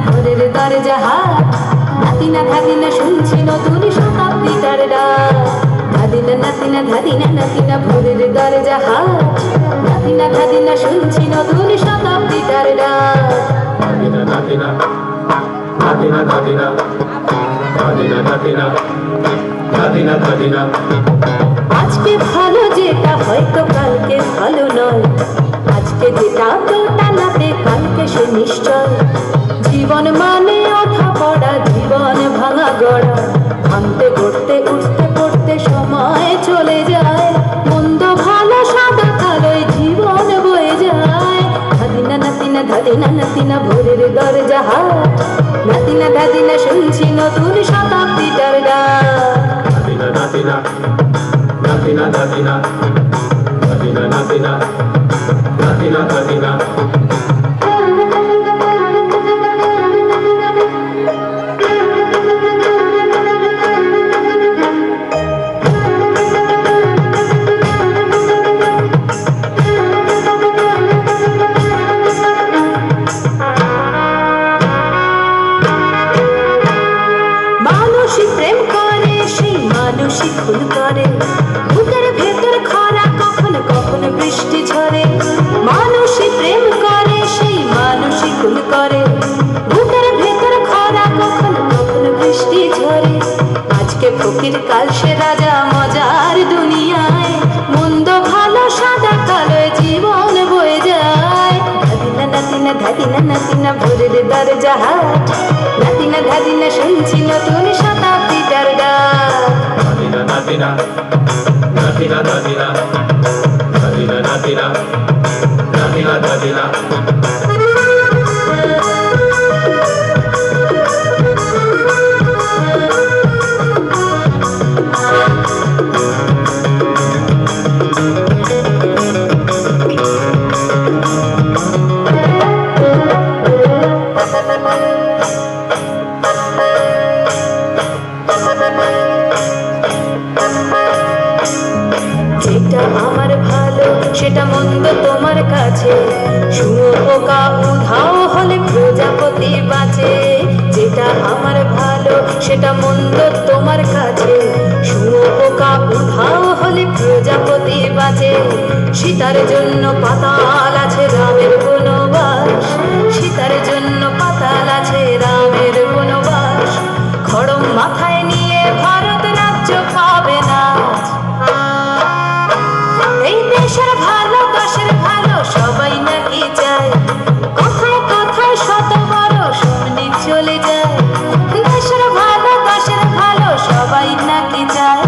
ভোরের দরজা হাট ধাদিনা ধাদিনা শুনছি নতুন শতাব্দীটার ডাক ধাদিনা নাতিনা ধাদিনা নাতিনা ভোরের দরজা হাট ধাদিনা ধাদিনা শুনছি নতুন শতাব্দীটার ডাক ধাদিনা নাতিনা ধাদিনা ধাদিনা ধাদিনা নাতিনা ধাদিনা ধাদিনা আজকে ভালো যেটা হয়তো কালকে ভালো নয় আজকে যেটা দোটানাতে কালকে সে নিশ্চয় জীবন মানে ওঠা পড়া জীবন ভাঙা গড়া ভাঙতে গড়তে উঠতে পড়তে সময় চলে যায় মন্দ ভালো সাদা কালোয় জীবন বয়ে যায় ধাদিনা নাতিনা ধাদিনা নাতিনা ভোরের দরজা হাট নাতিনা ধাদিনা শুনছি নতুন শতাব্দীটার ডাক ধাদিনা নাতিনা নাতিনা ধাদিনা ধাদিনা নাতিনা নাতিনা ধাদিনা কাল সে রাজা মজার দুনিয়ায় মন্দ ভালো সাদা কালো জীবন বয়ে যায় ধাদিনা নাতিনা ধাদিনা নাতিনা ভোরের দরজা হাট নাতিনা ধাদিনা শুনছি নতুন শতাব্দীটার ডাক ধাদিনা নাতিনা নাতিনা ধাদিনা ধাদিনা নাতিনা নাতিনা ধাদিনা সেটা মন্দ তোমার কাছে শুয়োপোকা উধাও হলে প্রজাপতি বাঁচে যেটা আমার ভালো সেটা মন্দ তোমার কাছে শুয়োপোকা উধাও হলে প্রজাপতি বাঁচে সীতার জন্য পাতাল আছে রামের বনবাস সীতার জন্য পাতাল আছে রামের বনবাস খড়ম মাথায় নিয়ে ভারত রাজ্য পাবে না এই দেশের ভালো দশের ভালো সবাই নাকি চায় কথায় কথায় শত বড় শুনি চলে যায় দেশের ভালো দশের ভালো সবাই নাকি চায়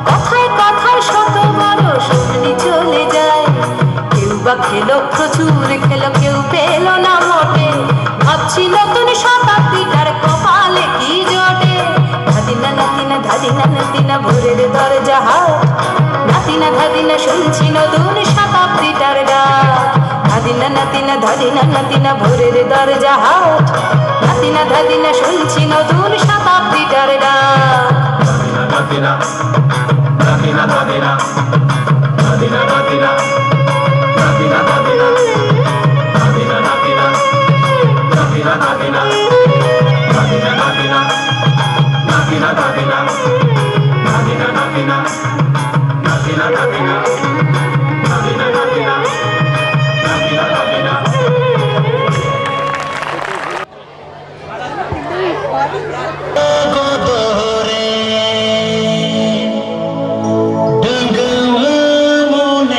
কথায় কথায় শত বড় শুনি চলে যায় কেউ বা খেলো প্রচুর খেলো কেউ পেল না মোটে ভাবছি নতুন শতাব্দীটার কপালে কি জোটে ধাদিনা নাতিনা ধাদিনা নাতিনা ভোরের দরজা হাট নাতিনা ধাদিনা শুনছি নতুন শতাব্দীটার ডাক ধাদিনা নাতিনা ধাদিনা নাতিনা ভোরের দরজা হাট নাতিনা ধাদিনা শুনছি নতুন শতাব্দীটার ডাক নাতিনা নাতিনা ধাদিনা ধাদিনা নাতিনা নাতিনা ধাদিনা ধাদিনা নাতিনা নাতিনা ধাদিনা ধাদিনা নাতিনা নাতিনা ধাদিনা ধাদিনা নাতিনা নাতিনা ধাদিনা নাতিনা নাতিনা নাতিনা ধাদিনা ডুঙ্গুয়া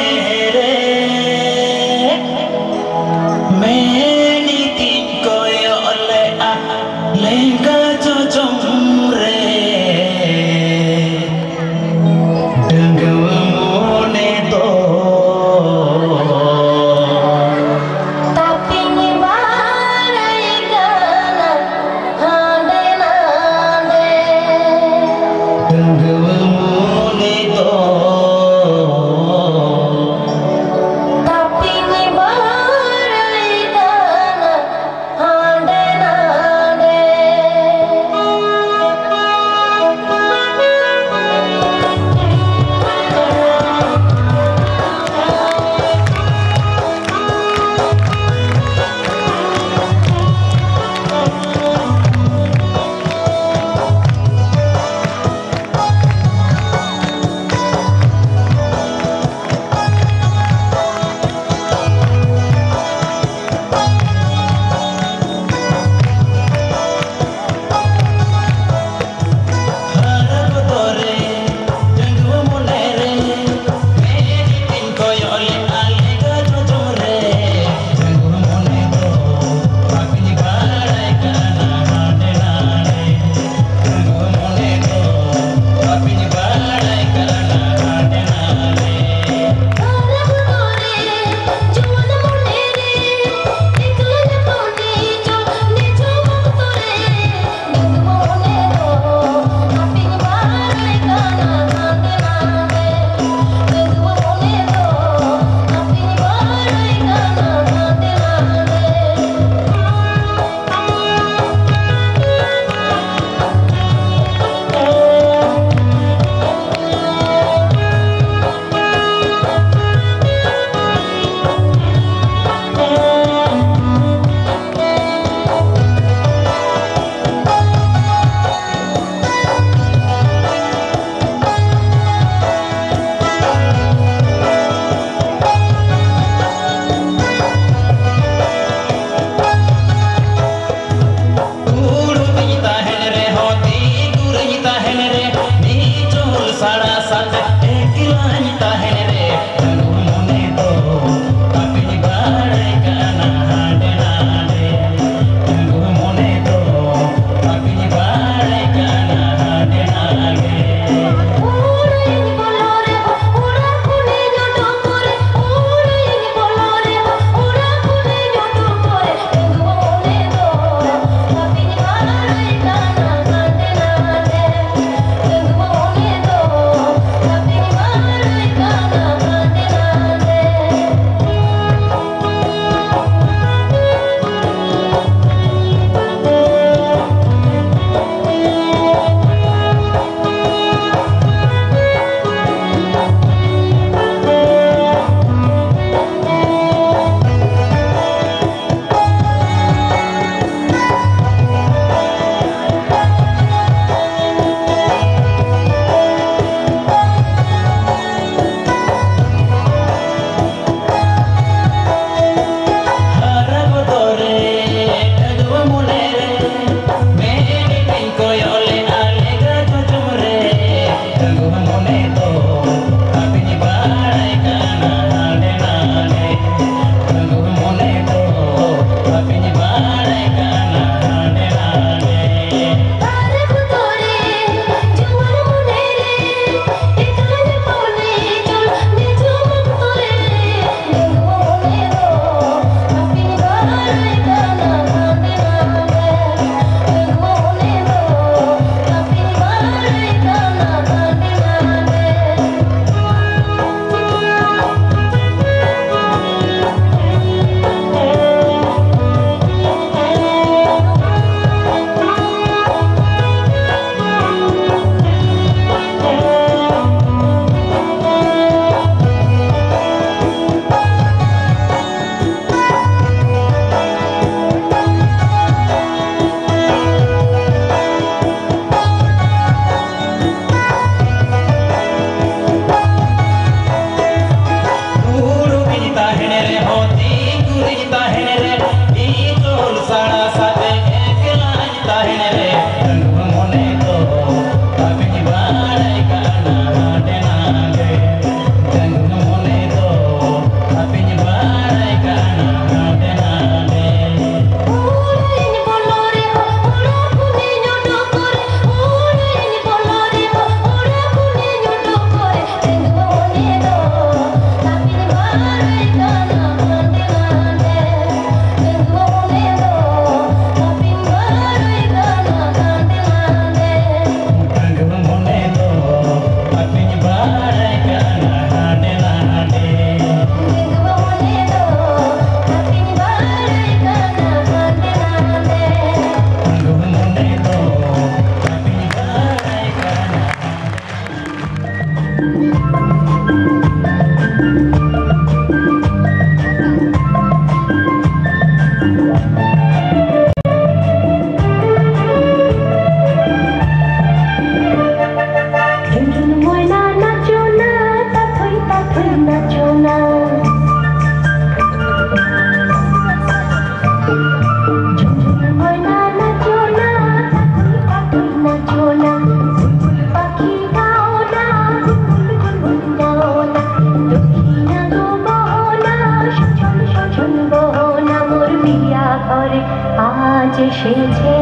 এসেছে।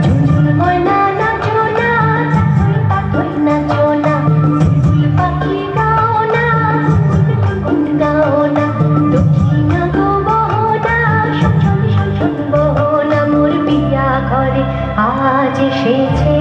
ঝুনঝুন ময়না নাচো না, চাতই পাখি নাচো না, বুলবুল পাখি গাও না, গুনগুন গাও না, দক্ষিণা গো বহনা, শোষণ শোষণ বহনা, মোর পিয়া ঘরে আজ এসেছে।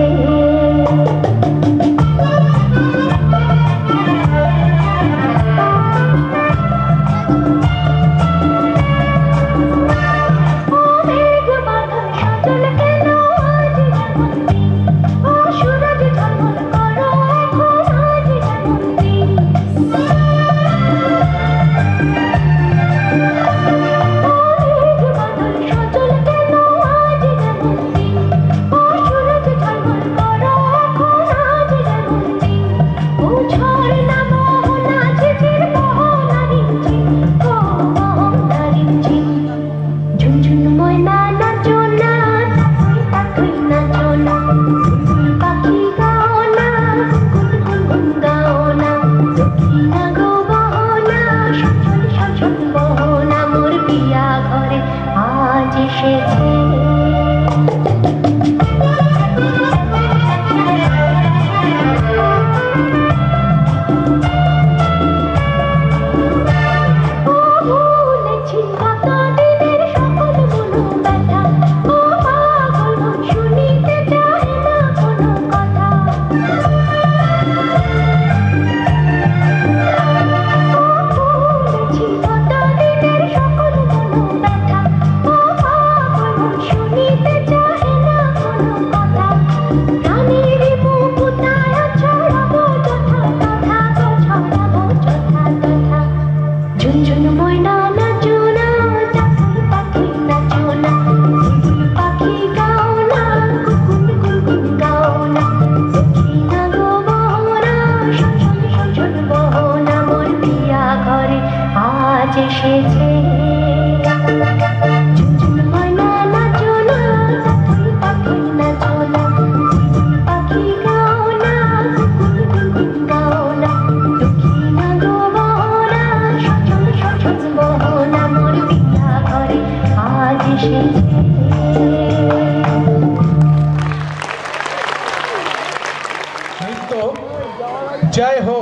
जय हो।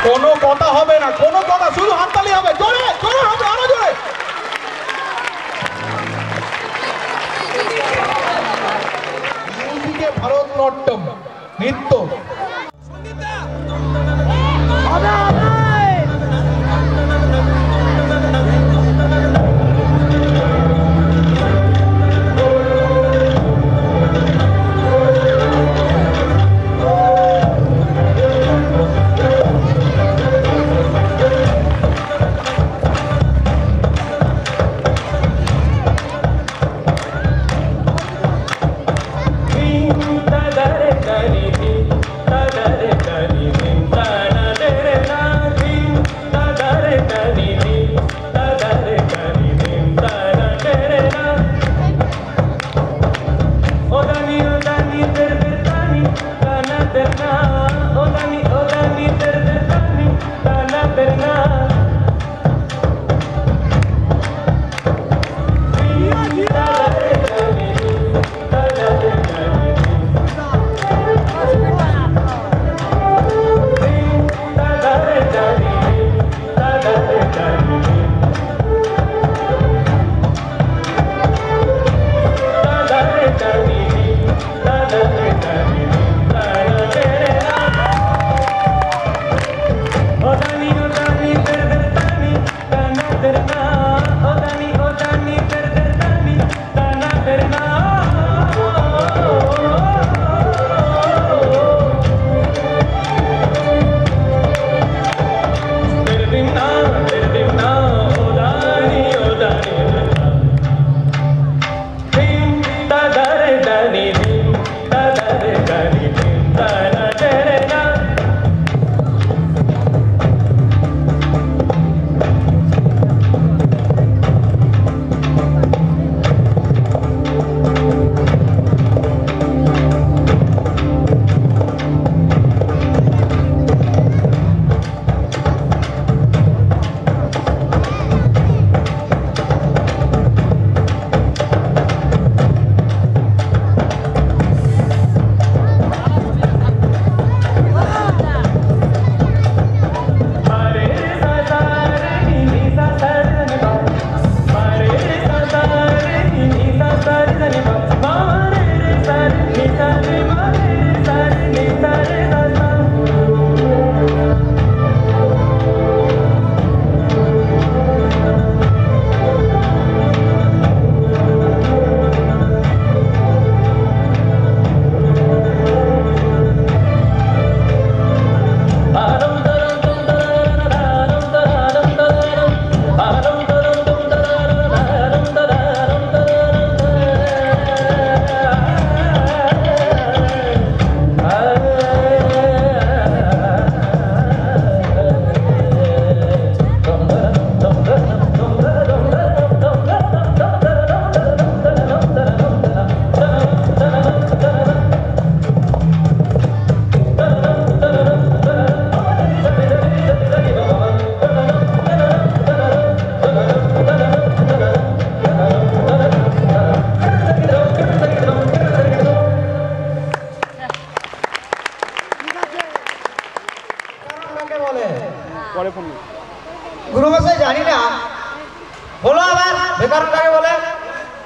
কোনো কথা হবে না, কোনো কথা, শুধু হাততালি হবে, জোরে জোরে হবে, আরো জোরে। মিউজিকে ভারতনাট্যম নৃত্য। গুরুমশাই জানি না, বলো আবার বেকার কাকে বলে?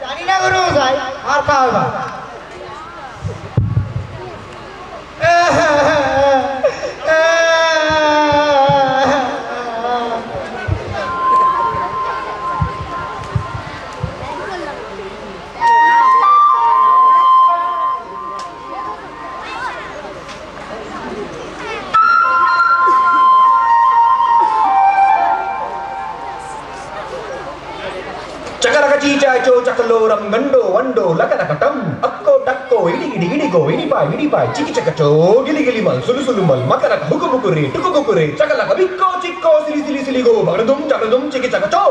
জানি না গুরুমশাই, আর কা হবে? Chakalo ramgando wando lakadakatam akko takko idigidi idigo idipai chiki chakacho gili gili mal sulu sulu mal makarak buku bukure tuku bukure chakalaka bikko chikko sili sili sili go bagradum chiki chakacho.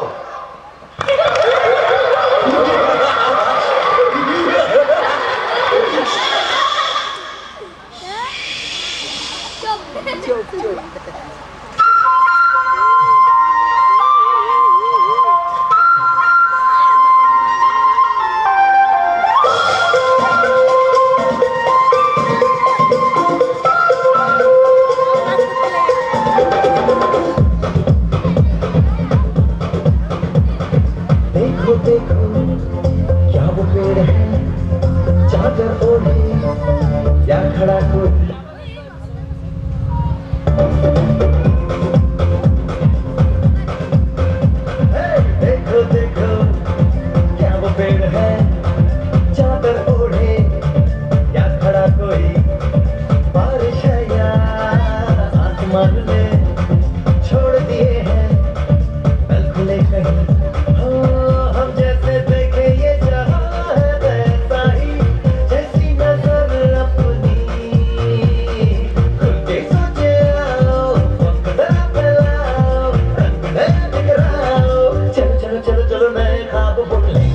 मन ने छोड़ दिए हैं कल खुले कहीं हो हम जैसे देखे ये जहां है वैसा ही जैसी नजर अपनी खुल के सोचे आओ वक्त जरा फैलाओ रंग नए बिखराओ चलो चलो चलो चलो नए ख्वाब बुन ले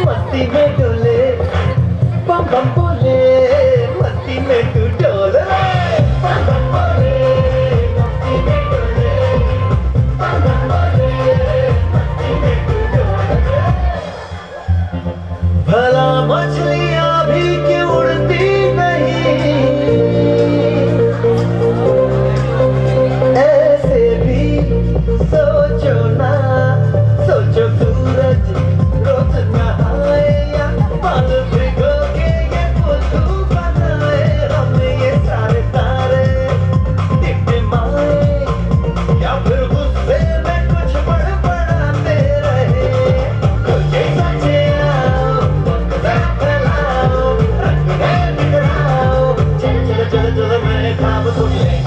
मस्ती में डोले बम बम बोले मस्ती में तू डोले बम बम बोले मस्ती में डोले बम बम बोले मस्ती में तू डोले भला मछलियां भी क्यों उड़ती नहीं ऐसे भी सोचो ना सोचो सूरज रोज नहाए या बाल भिगो के ये बुद्धू बनाए हम ये सारे तारे टिमटिमाए या फिर गुस्से में कुछ बड़बड़ाते रहे खुल के सोचे आओ वक्त जरा फैलाओ रंग नए बिखराओ चलो चलो चलो चलो मैं ख्वाब बुन ले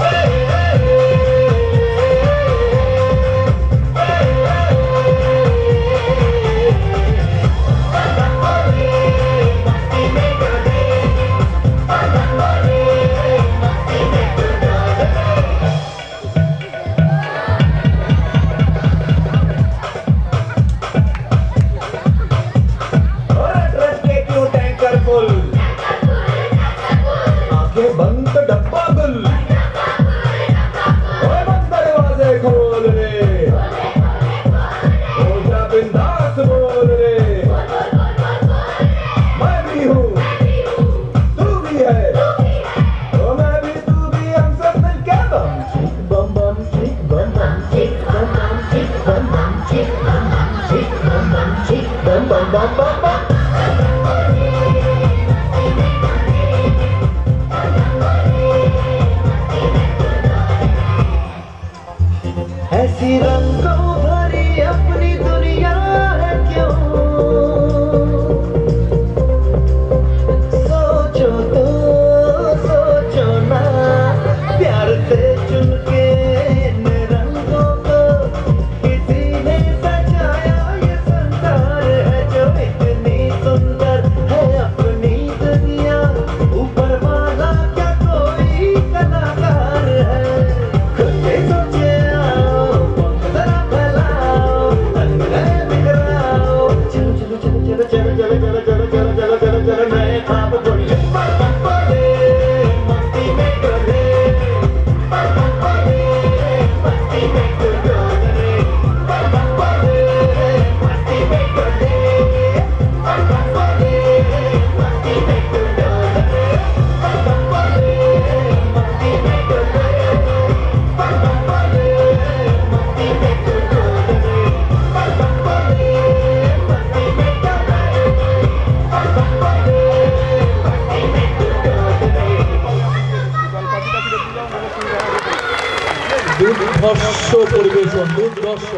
आंखें बंद तो डब्बा गुल ओए बंद दरवाजे खोल रे हो जा बिंदास बोल रे मैं भी हूँ तू भी है तो मैं भी तू भी हम सब मिलके बम बम चिक बम बम चिक बम बम चिक बम बम चिक बम बम चिक बम बम चिक बम बम बम बम बम ऐसी रंगों भरी अपनी दुनिया है क्यों सोचो तो सोचो ना प्यार से चुन के इन रंगों को किसी ने सजाया ये संसार है जो इतनी सुंदर है अपनी दुनिया ऊपर वाला क्या कोई कलाकार है खुद के सोचे नए ख्वाब बुन ले बम बोले मस्ती में डोले बम बोले मस्ती में तू डोले बम बोले मस्ती में डोले बम बोले मस्ती में तू डोले बम बोले मस्ती में डोले बम बोले मस्ती में तू डोले बम बोले मस्ती में দুর্ধর্ষ পরিবেশন দুর্ধর্ষ